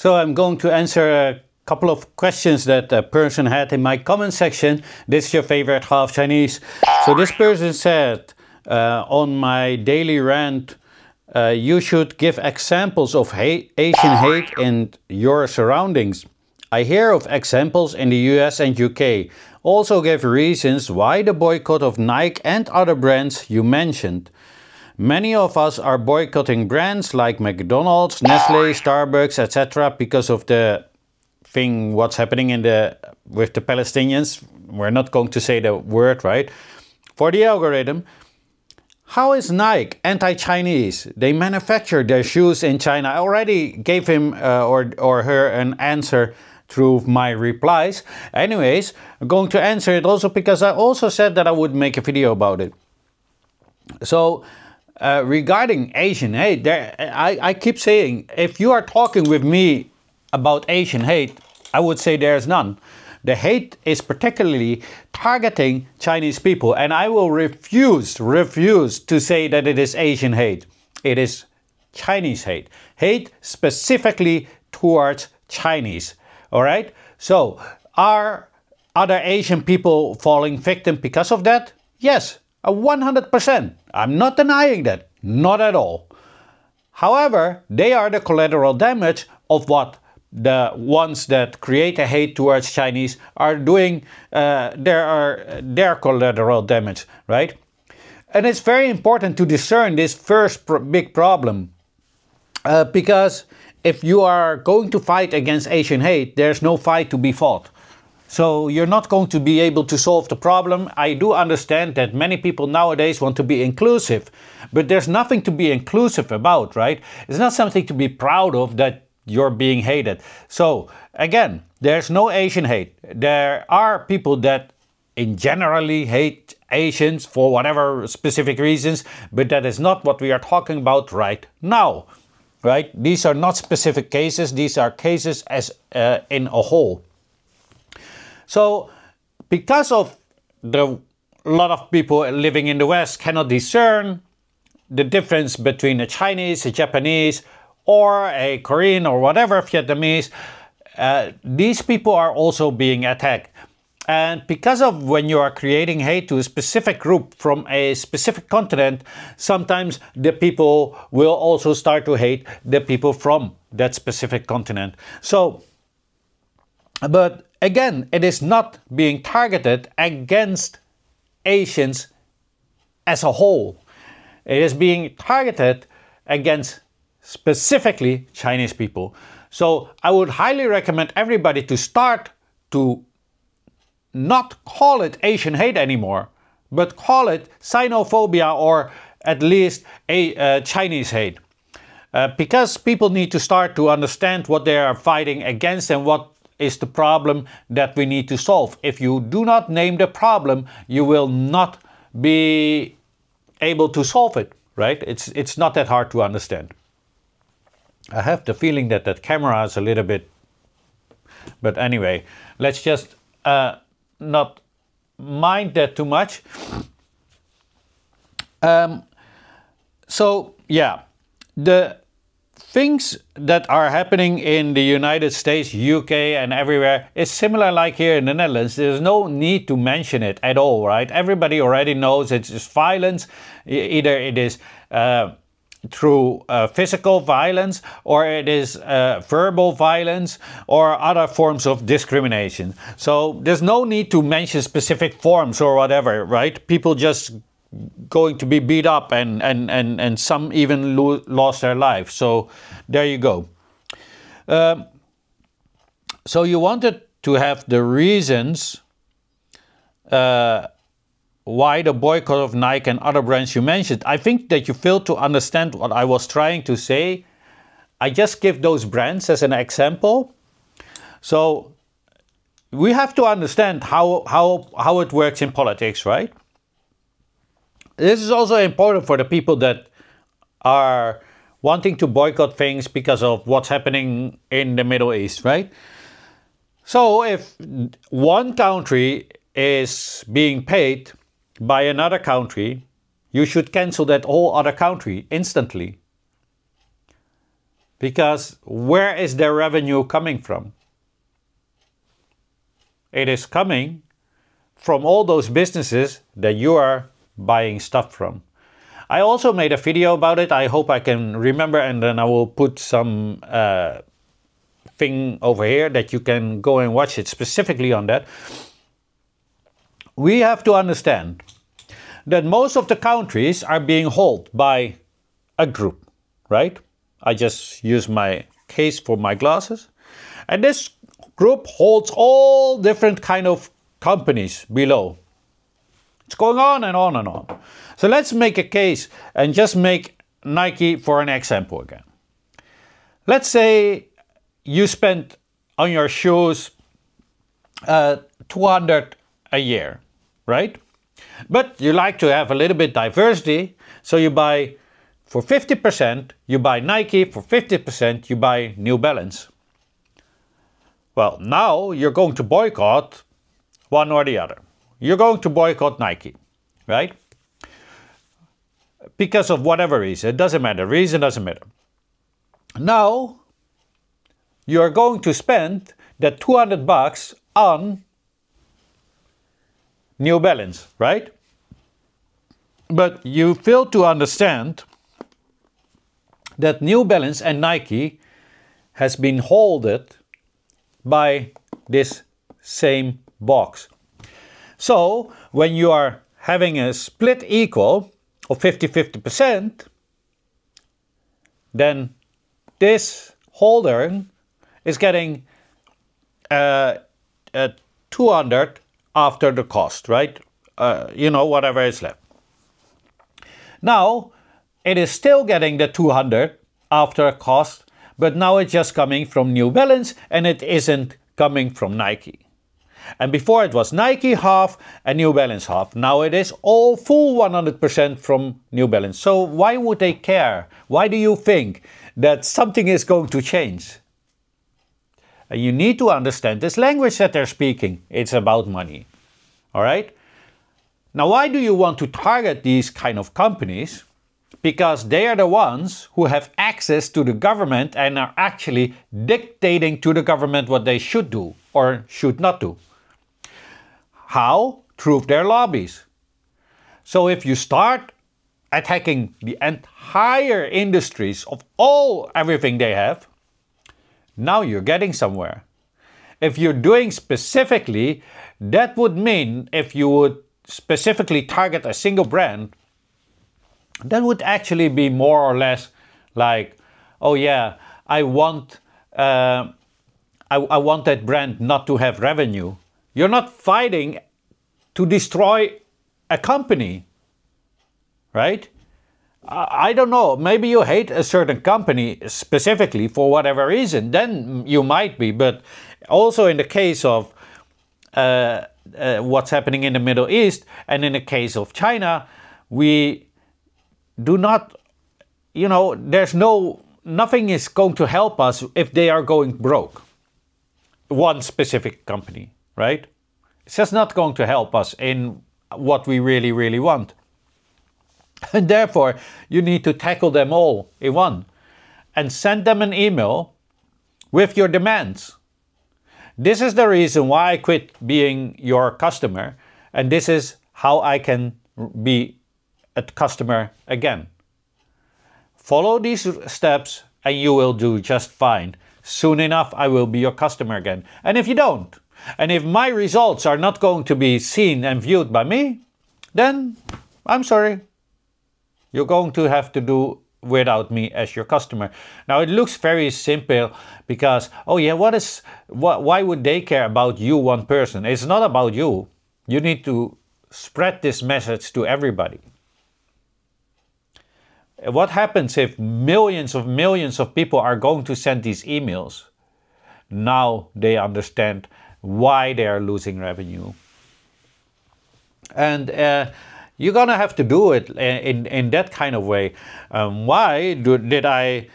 So I'm going to answer a couple of questions that a person had in my comment section. This is your favorite half Chinese. So this person said on my daily rant, you should give examples of Asian hate in your surroundings. I hear of examples in the US and UK. Also give reasons why the boycott of Nike and other brands you mentioned. Many of us are boycotting brands like McDonald's, Nestle, Starbucks, etc. because of the thing what's happening with the Palestinians. We're not going to say the word, right? For the algorithm, how is Nike anti-Chinese? They manufacture their shoes in China. I already gave him or her an answer through my replies. Anyways, I'm going to answer it also because I also said that I would make a video about it. So, regarding Asian hate, I keep saying, if you are talking with me about Asian hate, I would say there's none. The hate is particularly targeting Chinese people, and I will refuse to say that it is Asian hate. It is Chinese hate. Hate specifically towards Chinese. All right? So, are other Asian people falling victim because of that? Yes, 100%. I'm not denying that. Not at all. However, they are the collateral damage of what the ones that create a hate towards Chinese are doing. Their collateral damage, right? And it's very important to discern this first big problem. Because if you are going to fight against Asian hate, there's no fight to be fought. So you're not going to be able to solve the problem. I do understand that many people nowadays want to be inclusive, but there's nothing to be inclusive about, right? It's not something to be proud of that you're being hated. So again, there's no Asian hate. There are people that in generally hate Asians for whatever specific reasons, but that is not what we are talking about right now, right? These are not specific cases. These are cases as in a whole. So, because of a lot of people living in the West cannot discern the difference between a Chinese, a Japanese, or a Korean, or whatever, Vietnamese, these people are also being attacked. And because of when you are creating hate to a specific group from a specific continent, sometimes the people will also start to hate the people from that specific continent. So, but again, it is not being targeted against Asians as a whole. It is being targeted against specifically Chinese people. So I would highly recommend everybody to start to not call it Asian hate anymore, but call it xenophobia, or at least a Chinese hate. Because people need to start to understand what they are fighting against and what is the problem that we need to solve. If you do not name the problem, you will not be able to solve it, right? It's not that hard to understand. I have the feeling that that camera is a little bit... But anyway, let's just not mind that too much. So, yeah, the things that are happening in the United States, UK and everywhere is similar like here in the Netherlands. There's no need to mention it at all, right? Everybody already knows it's just violence. Either it is through physical violence, or it is verbal violence, or other forms of discrimination. So there's no need to mention specific forms or whatever, right? People just going to be beat up, and some even lost their lives. So there you go. So you wanted to have the reasons why the boycott of Nike and other brands you mentioned. I think that you failed to understand what I was trying to say. I just give those brands as an example. So we have to understand how it works in politics, right? This is also important for the people that are wanting to boycott things because of what's happening in the Middle East, right? So if one country is being paid by another country, you should cancel that whole other country instantly. Because where is their revenue coming from? It is coming from all those businesses that you are buying stuff from. I also made a video about it. I hope I can remember, and then I will put some thing over here that you can go and watch it specifically on that. We have to understand that most of the countries are being held by a group, right? I just use my case for my glasses. And this group holds all different kind of companies below. It's going on and on and on. So let's make a case and just make Nike for an example again. Let's say you spend on your shoes 200 a year, right? But you like to have a little bit diversity, so you buy for 50%, you buy Nike, for 50% you buy New Balance. Well, now you're going to boycott one or the other. You're going to boycott Nike, right? Because of whatever reason, it doesn't matter, reason doesn't matter. Now, you're going to spend that $200 on New Balance, right? But you fail to understand that New Balance and Nike has been holded by this same box. So when you are having a split equal of 50-50%, then this holder is getting 200 after the cost, right? Whatever is left. Now, it is still getting the 200 after a cost, but now it's just coming from New Balance and it isn't coming from Nike. And before it was Nike half and New Balance half. Now it is all full 100% from New Balance. So why would they care? Why do you think that something is going to change? And you need to understand this language that they're speaking. It's about money. All right? Now, why do you want to target these kind of companies? Because they are the ones who have access to the government and are actually dictating to the government what they should do or should not do. How? Through their lobbies. So if you start attacking the entire industries of everything they have, now you're getting somewhere. If you're doing specifically, that would mean if you would specifically target a single brand, that would actually be more or less like, oh yeah, I want that brand not to have revenue. You're not fighting to destroy a company, right? I don't know, maybe you hate a certain company specifically for whatever reason, then you might be, but also in the case of what's happening in the Middle East and in the case of China, we do not, nothing is going to help us if they are going broke. One specific company, right? It's just not going to help us in what we really, really want. And therefore, you need to tackle them all in one and send them an email with your demands. This is the reason why I quit being your customer, and this is how I can be a customer again. Follow these steps and you will do just fine. Soon enough, I will be your customer again. And if you don't, and if my results are not going to be seen and viewed by me, then I'm sorry. You're going to have to do without me as your customer. Now it looks very simple because, oh yeah, why would they care about you, one person? It's not about you. You need to spread this message to everybody. What happens if millions of people are going to send these emails? Now they understand why they are losing revenue. And you're gonna have to do it in that kind of way. Why did I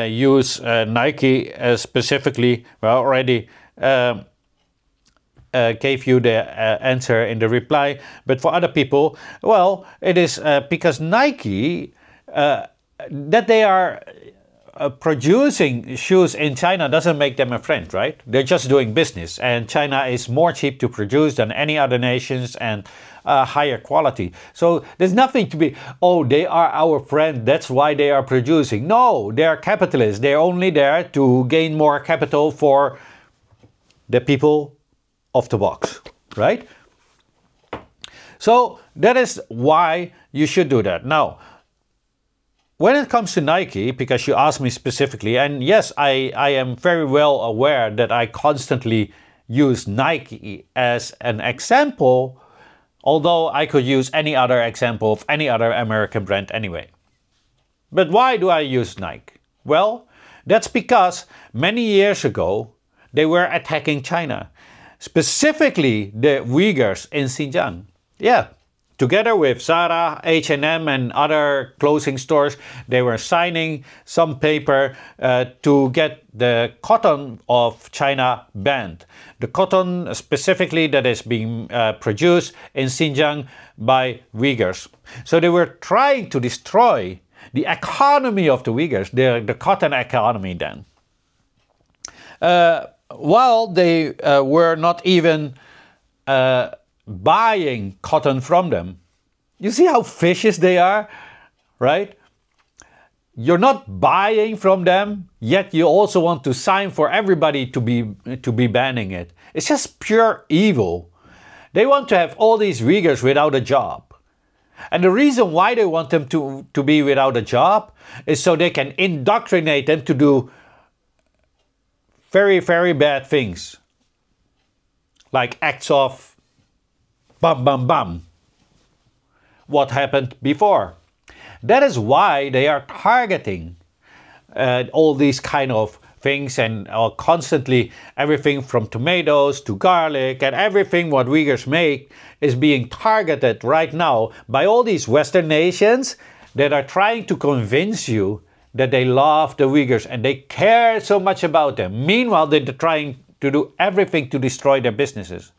use Nike specifically? Well, already gave you the answer in the reply. But for other people, well, it is because Nike, that they are producing shoes in China doesn't make them a friend, right? They're just doing business, and China is more cheap to produce than any other nations and higher quality. So there's nothing to be, oh, they are our friend, that's why they are producing. No, they are capitalists. They're only there to gain more capital for the people of the box, right? So that is why you should do that. Now, when it comes to Nike, because you asked me specifically, and yes, I am very well aware that I constantly use Nike as an example, although I could use any other example of any other American brand anyway. But why do I use Nike? Well, that's because many years ago, they were attacking China, specifically the Uyghurs in Xinjiang. Yeah. Together with Zara, H&M and other clothing stores, they were signing some paper to get the cotton of China banned. The cotton specifically that is being produced in Xinjiang by Uyghurs. So they were trying to destroy the economy of the Uyghurs, the cotton economy then. While they were not even buying cotton from them. You see how vicious they are, right? You're not buying from them, yet you also want to sign for everybody to be banning it. It's just pure evil. They want to have all these Uyghurs without a job. And the reason why they want them to be without a job is so they can indoctrinate them to do very, very bad things. Like acts of bam, bam, bam. What happened before. That is why they are targeting all these kind of things and constantly everything from tomatoes to garlic and everything what Uyghurs make is being targeted right now by all these Western nations that are trying to convince you that they love the Uyghurs and they care so much about them. Meanwhile, they're trying to do everything to destroy their businesses.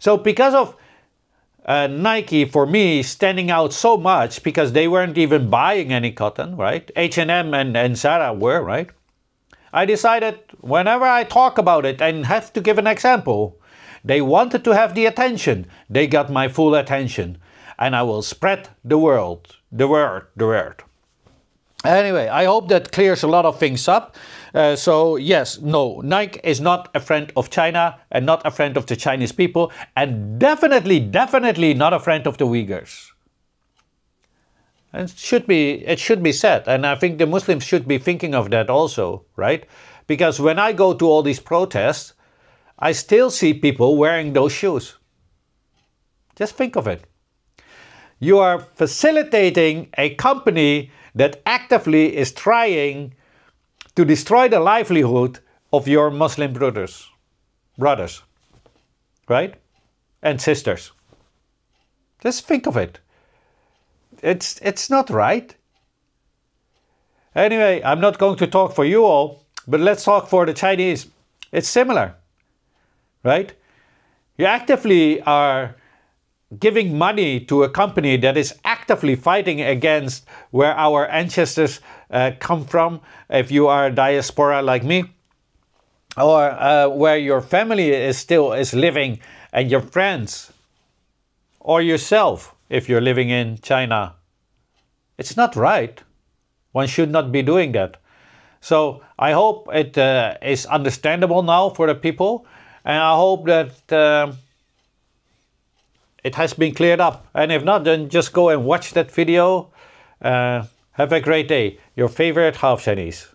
So because of Nike, for me, standing out so much because they weren't even buying any cotton, right? H&M and Zara were, right? I decided whenever I talk about it and have to give an example, they wanted to have the attention. They got my full attention. And I will spread the word. Anyway, I hope that clears a lot of things up. So yes, no, Nike is not a friend of China and not a friend of the Chinese people and definitely not a friend of the Uyghurs. And it should be said, and I think the Muslims should be thinking of that also, right? Because when I go to all these protests, I still see people wearing those shoes. Just think of it. You are facilitating a company that actively is trying to destroy the livelihood of your Muslim brothers, right? And sisters. Just think of it. It's not right. Anyway, I'm not going to talk for you all, but let's talk for the Chinese. It's similar, right? You actively are giving money to a company that is actively fighting against where our ancestors come from, if you are a diaspora like me, or where your family is living and your friends, or yourself if you're living in China. It's not right. One should not be doing that. So I hope it is understandable now for the people, and I hope that it has been cleared up. And if not, then just go and watch that video. Have a great day. Your favorite half Chinese.